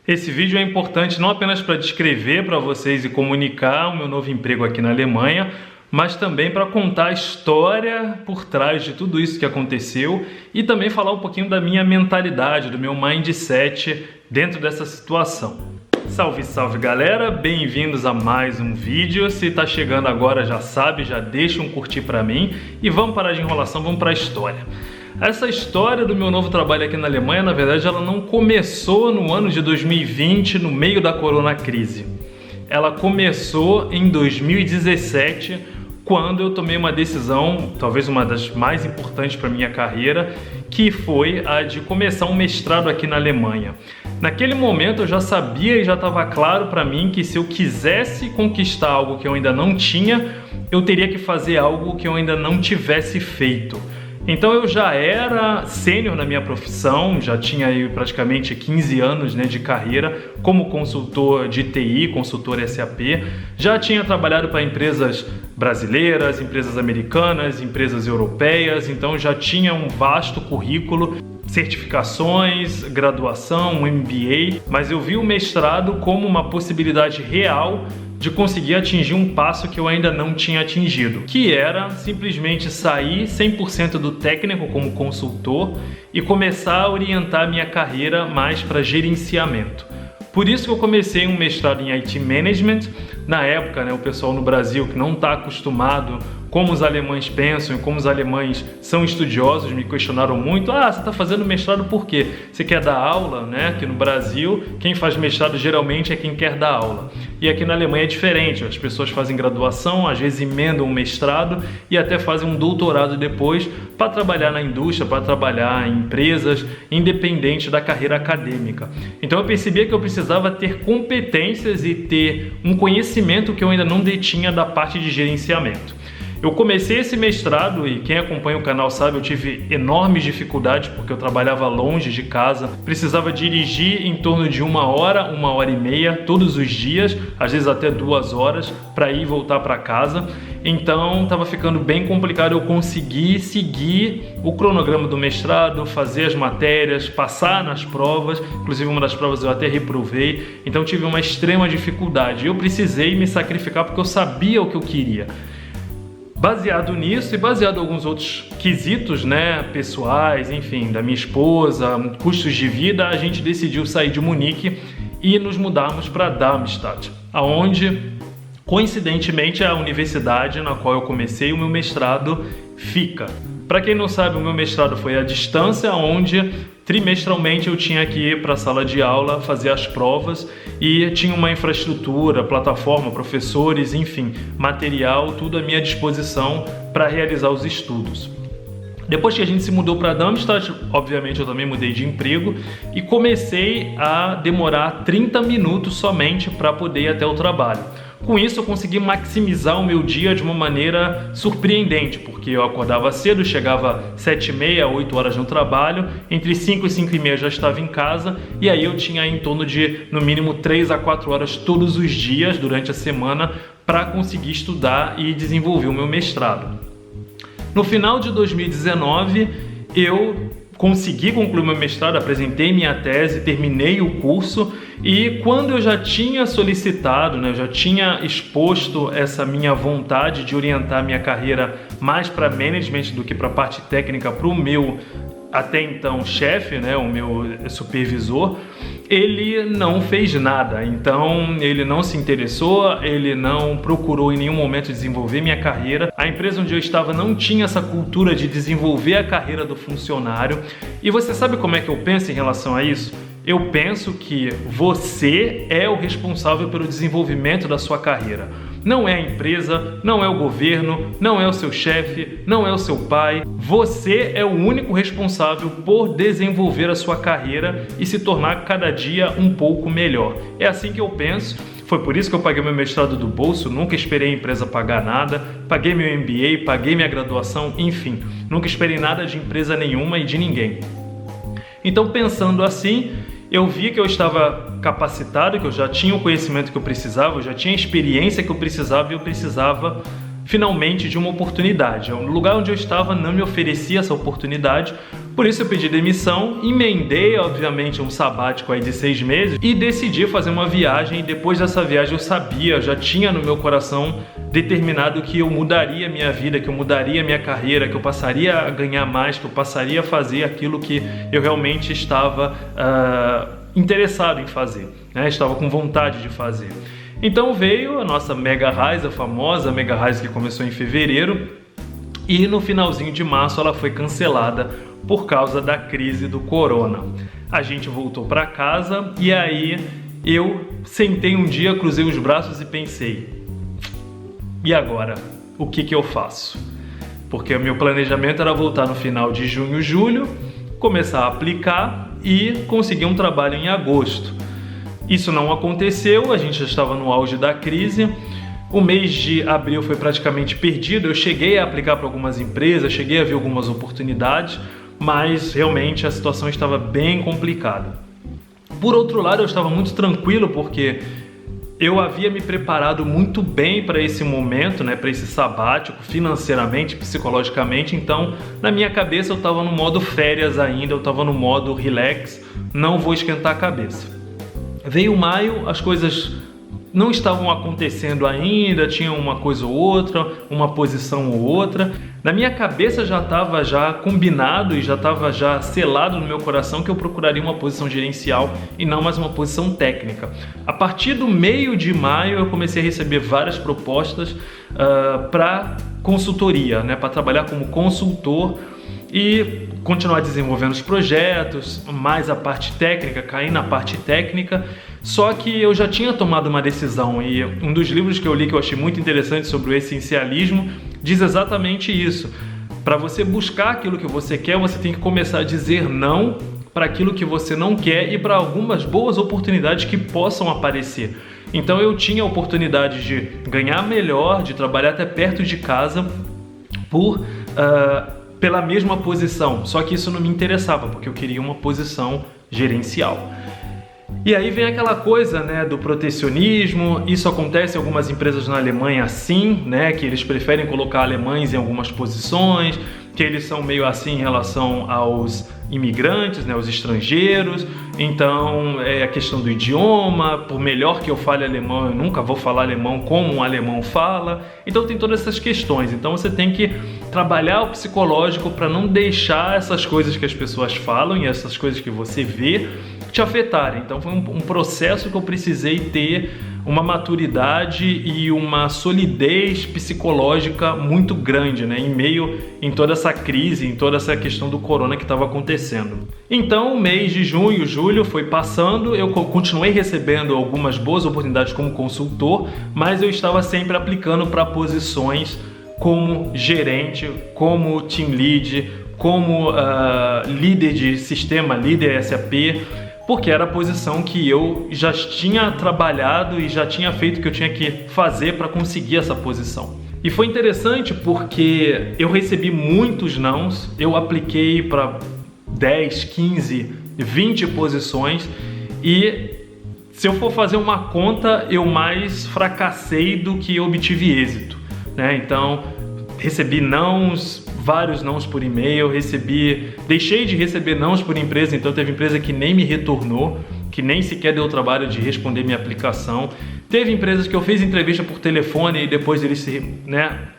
Esse vídeo é importante não apenas para descrever para vocês e comunicar o meu novo emprego aqui na Alemanha, mas também para contar a história por trás de tudo isso que aconteceu e também falar um pouquinho da minha mentalidade, do meu mindset dentro dessa situação. Salve, salve galera, bem-vindos a mais um vídeo. Se tá chegando agora já sabe, já deixa um curtir para mim e vamos parar de enrolação, vamos para a história. Essa história do meu novo trabalho aqui na Alemanha, na verdade, ela não começou no ano de 2020, no meio da corona crise. Ela começou em 2017, quando eu tomei uma decisão, talvez uma das mais importantes para minha carreira, que foi a de começar um mestrado aqui na Alemanha. Naquele momento eu já sabia e já estava claro para mim que se eu quisesse conquistar algo que eu ainda não tinha, eu teria que fazer algo que eu ainda não tivesse feito. Então eu já era sênior na minha profissão, já tinha aí praticamente 15 anos de carreira como consultor de TI, consultor SAP, já tinha trabalhado para empresas brasileiras, empresas americanas, empresas europeias, então já tinha um vasto currículo, certificações, graduação, um MBA, mas eu vi o mestrado como uma possibilidade real de conseguir atingir um passo que eu ainda não tinha atingido, que era simplesmente sair 100% do técnico como consultor e começar a orientar minha carreira mais para gerenciamento. Por isso que eu comecei um mestrado em IT Management. Na época, o pessoal no Brasil que não está acostumado como os alemães pensam e como os alemães são estudiosos, me questionaram muito. Você está fazendo mestrado por quê? Você quer dar aula, Aqui no Brasil, quem faz mestrado geralmente é quem quer dar aula. E aqui na Alemanha é diferente, as pessoas fazem graduação, às vezes emendam um mestrado e até fazem um doutorado depois para trabalhar na indústria, para trabalhar em empresas, independente da carreira acadêmica. Então eu percebi que eu precisava ter competências e ter um conhecimento que eu ainda não detinha da parte de gerenciamento. Eu comecei esse mestrado e quem acompanha o canal sabe, eu tive enormes dificuldades porque eu trabalhava longe de casa, precisava dirigir em torno de 1h todos os dias, às vezes até 2 horas para ir e voltar para casa. Então estava ficando bem complicado eu conseguir seguir o cronograma do mestrado, fazer as matérias, passar nas provas, inclusive uma das provas eu até reprovei, então tive uma extrema dificuldade. Eu precisei me sacrificar porque eu sabia o que eu queria. Baseado nisso e baseado em alguns outros quesitos, pessoais, enfim, da minha esposa, custos de vida, a gente decidiu sair de Munique e nos mudarmos para Darmstadt, aonde, coincidentemente, é a universidade na qual eu comecei o meu mestrado fica. Para quem não sabe, o meu mestrado foi à distância, onde trimestralmente eu tinha que ir para a sala de aula, fazer as provas e tinha uma infraestrutura, plataforma, professores, enfim, material, tudo à minha disposição para realizar os estudos. Depois que a gente se mudou para Darmstadt, obviamente eu também mudei de emprego e comecei a demorar 30 minutos somente para poder ir até o trabalho. Com isso eu consegui maximizar o meu dia de uma maneira surpreendente, porque eu acordava cedo, chegava 7h30, 8 horas no trabalho, entre 5 e 5h30 já estava em casa e aí eu tinha em torno de no mínimo 3 a 4 horas todos os dias durante a semana para conseguir estudar e desenvolver o meu mestrado. No final de 2019 eu consegui concluir meu mestrado, apresentei minha tese, terminei o curso e quando eu já tinha solicitado, eu já tinha exposto essa minha vontade de orientar minha carreira mais para management do que para a parte técnica para o meu até então chefe, o meu supervisor, ele não fez nada, então ele não se interessou, ele não procurou em nenhum momento desenvolver minha carreira. A empresa onde eu estava não tinha essa cultura de desenvolver a carreira do funcionário. E você sabe como é que eu penso em relação a isso? Eu penso que você é o responsável pelo desenvolvimento da sua carreira. Não é a empresa, não é o governo, não é o seu chefe, não é o seu pai. Você é o único responsável por desenvolver a sua carreira e se tornar cada dia um pouco melhor. É assim que eu penso. Foi por isso que eu paguei meu mestrado do bolso, nunca esperei a empresa pagar nada, paguei meu MBA, paguei minha graduação, enfim, nunca esperei nada de empresa nenhuma e de ninguém. Então, pensando assim, eu vi que eu estava capacitado, que eu já tinha o conhecimento que eu precisava, eu já tinha a experiência que eu precisava e eu precisava finalmente de uma oportunidade. O lugar onde eu estava não me oferecia essa oportunidade, por isso eu pedi demissão, emendei obviamente um sabático aí de 6 meses e decidi fazer uma viagem. E depois dessa viagem eu sabia, já tinha no meu coração determinado que eu mudaria a minha vida, que eu mudaria a minha carreira, que eu passaria a ganhar mais, que eu passaria a fazer aquilo que eu realmente estava interessado em fazer, né? Estava com vontade de fazer. Então veio a nossa Mega Rise, a famosa Mega Rise que começou em fevereiro, e no finalzinho de março ela foi cancelada por causa da crise do corona. A gente voltou para casa e aí eu sentei um dia, cruzei os braços e pensei: e agora? O que eu faço? Porque o meu planejamento era voltar no final de junho, julho, começar a aplicar e conseguir um trabalho em agosto. Isso não aconteceu, a gente já estava no auge da crise. O mês de abril foi praticamente perdido. Eu cheguei a aplicar para algumas empresas, cheguei a ver algumas oportunidades, mas realmente a situação estava bem complicada. Por outro lado, eu estava muito tranquilo porque eu havia me preparado muito bem para esse momento, né, para esse sabático, financeiramente, psicologicamente. Então, na minha cabeça eu estava no modo férias ainda, eu estava no modo relax, não vou esquentar a cabeça. Veio maio, as coisas não estavam acontecendo ainda, tinha uma coisa ou outra, uma posição ou outra. Na minha cabeça já estava combinado e já estava selado no meu coração que eu procuraria uma posição gerencial e não mais uma posição técnica. A partir do meio de maio eu comecei a receber várias propostas para consultoria, né, para trabalhar como consultor e continuar desenvolvendo os projetos, mais a parte técnica, cair na parte técnica. Só que eu já tinha tomado uma decisão e um dos livros que eu li que eu achei muito interessante sobre o essencialismo diz exatamente isso. Para você buscar aquilo que você quer, você tem que começar a dizer não para aquilo que você não quer e para algumas boas oportunidades que possam aparecer. Então eu tinha a oportunidade de ganhar melhor, de trabalhar até perto de casa pela mesma posição, só que isso não me interessava, porque eu queria uma posição gerencial. E aí vem aquela coisa, né, do protecionismo. Isso acontece em algumas empresas na Alemanha assim, né, que eles preferem colocar alemães em algumas posições, que eles são meio assim em relação aos imigrantes, né, os estrangeiros. Então é a questão do idioma, por melhor que eu fale alemão, eu nunca vou falar alemão como um alemão fala. Então tem todas essas questões, então você tem que trabalhar o psicológico para não deixar essas coisas que as pessoas falam e essas coisas que você vê te afetarem. Então foi um processo que eu precisei ter uma maturidade e uma solidez psicológica muito grande, né, em toda essa crise, em toda essa questão do corona que estava acontecendo. Então o mês de junho, julho foi passando, eu continuei recebendo algumas boas oportunidades como consultor, mas eu estava sempre aplicando para posições como gerente, como team lead, como líder de sistema, líder SAP, porque era a posição que eu já tinha trabalhado e já tinha feito o que eu tinha que fazer para conseguir essa posição. E foi interessante porque eu recebi muitos nãos, eu apliquei para 10, 15, 20 posições e se eu for fazer uma conta, eu mais fracassei do que obtive êxito, né? Então, recebi nãos, vários nãos por e-mail, deixei de receber nãos por empresa, então teve empresa que nem me retornou, que nem sequer deu o trabalho de responder minha aplicação. Teve empresas que eu fiz entrevista por telefone e depois eles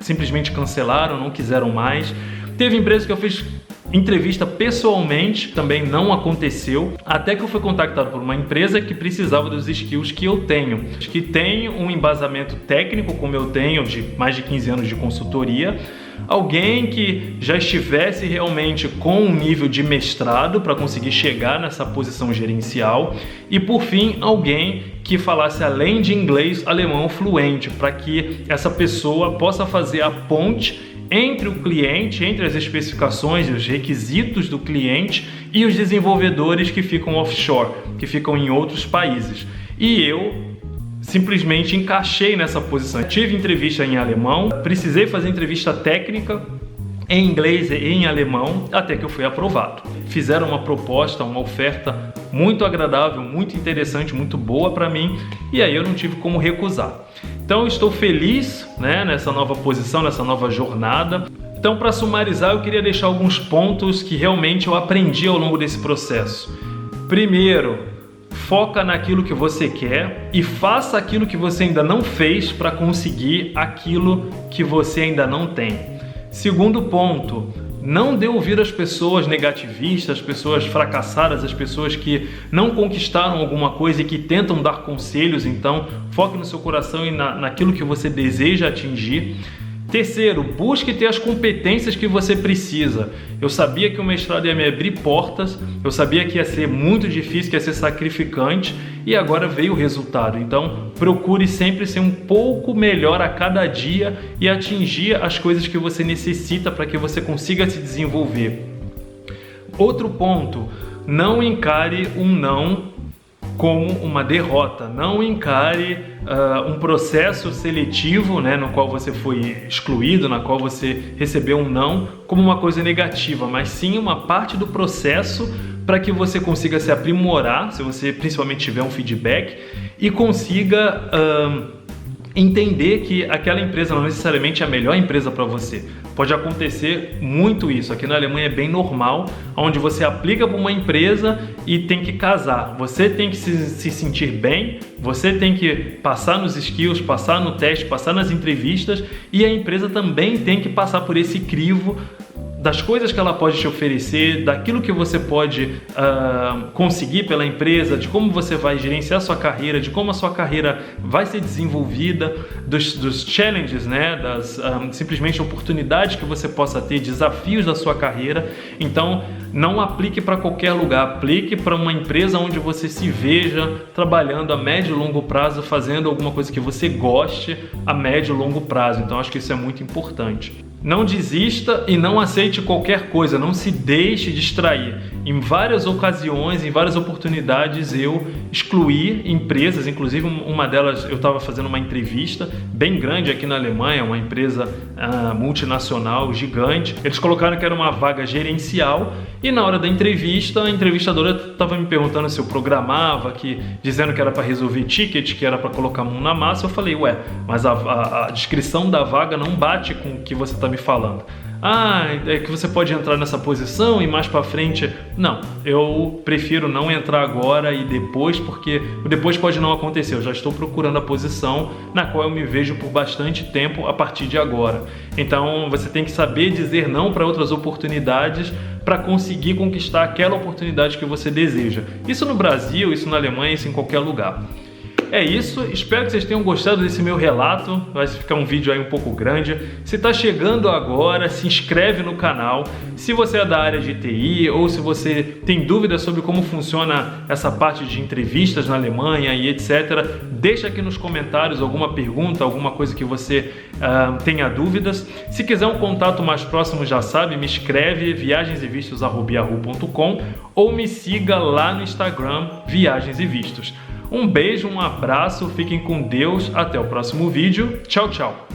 simplesmente cancelaram, não quiseram mais. Teve empresas que eu fiz entrevista pessoalmente, também não aconteceu, até que eu fui contactado por uma empresa que precisava dos skills que eu tenho, que tem um embasamento técnico como eu tenho, de mais de 15 anos de consultoria, alguém que já estivesse realmente com um nível de mestrado para conseguir chegar nessa posição gerencial e, por fim, alguém que falasse, além de inglês, alemão fluente, para que essa pessoa possa fazer a ponte entre o cliente, entre as especificações e os requisitos do cliente e os desenvolvedores que ficam offshore, que ficam em outros países. E eu simplesmente encaixei nessa posição. Tive entrevista em alemão, precisei fazer entrevista técnica em inglês e em alemão, até que eu fui aprovado. Fizeram uma proposta, uma oferta muito agradável, muito interessante, muito boa para mim, e aí eu não tive como recusar. Então estou feliz, né, nessa nova posição, nessa nova jornada. Então, para sumarizar, eu queria deixar alguns pontos que realmente eu aprendi ao longo desse processo. Primeiro, foca naquilo que você quer e faça aquilo que você ainda não fez para conseguir aquilo que você ainda não tem. Segundo ponto, não dê ouvido às pessoas negativistas, às pessoas fracassadas, às pessoas que não conquistaram alguma coisa e que tentam dar conselhos. Então, foque no seu coração e naquilo que você deseja atingir. Terceiro, busque ter as competências que você precisa. Eu sabia que o mestrado ia me abrir portas, eu sabia que ia ser muito difícil, que ia ser sacrificante, e agora veio o resultado. Então, procure sempre ser um pouco melhor a cada dia e atingir as coisas que você necessita para que você consiga se desenvolver. Outro ponto, não encare um não como uma derrota. Não encare um processo seletivo, né, no qual você foi excluído, na qual você recebeu um não, como uma coisa negativa, mas sim uma parte do processo para que você consiga se aprimorar, se você principalmente tiver um feedback, e consiga entender que aquela empresa não necessariamente é a melhor empresa para você. Pode acontecer muito isso. Aqui na Alemanha é bem normal, onde você aplica para uma empresa e tem que casar. Você tem que se sentir bem, você tem que passar nos skills, passar no teste, passar nas entrevistas, e a empresa também tem que passar por esse crivo das coisas que ela pode te oferecer, daquilo que você pode conseguir pela empresa, de como você vai gerenciar a sua carreira, de como a sua carreira vai ser desenvolvida, dos challenges, né? Das simplesmente oportunidades que você possa ter, desafios da sua carreira. Então, não aplique para qualquer lugar, aplique para uma empresa onde você se veja trabalhando a médio e longo prazo, fazendo alguma coisa que você goste a médio e longo prazo. Então, acho que isso é muito importante. Não desista e não aceite qualquer coisa, não se deixe distrair. Em várias ocasiões, em várias oportunidades, eu excluí empresas, inclusive uma delas eu estava fazendo uma entrevista bem grande aqui na Alemanha, uma empresa multinacional, gigante. Eles colocaram que era uma vaga gerencial e na hora da entrevista, a entrevistadora estava me perguntando se eu programava, dizendo que era para resolver ticket, que era para colocar a mão na massa. Eu falei, ué, mas a descrição da vaga não bate com o que você está me falando. É que você pode entrar nessa posição e mais para frente. Não, eu prefiro não entrar agora e depois, porque o depois pode não acontecer. Eu já estou procurando a posição na qual eu me vejo por bastante tempo a partir de agora. Então você tem que saber dizer não para outras oportunidades para conseguir conquistar aquela oportunidade que você deseja. Isso no Brasil, isso na Alemanha, isso em qualquer lugar. É isso, espero que vocês tenham gostado desse meu relato, vai ficar um vídeo aí um pouco grande. Se está chegando agora, se inscreve no canal. Se você é da área de TI ou se você tem dúvidas sobre como funciona essa parte de entrevistas na Alemanha e etc., deixa aqui nos comentários alguma pergunta, alguma coisa que você tenha dúvidas. Se quiser um contato mais próximo, já sabe, me escreve viagensEvistos@yahoo.com ou me siga lá no Instagram, Viagens e Vistos. Um beijo, um abraço, fiquem com Deus, até o próximo vídeo. Tchau, tchau!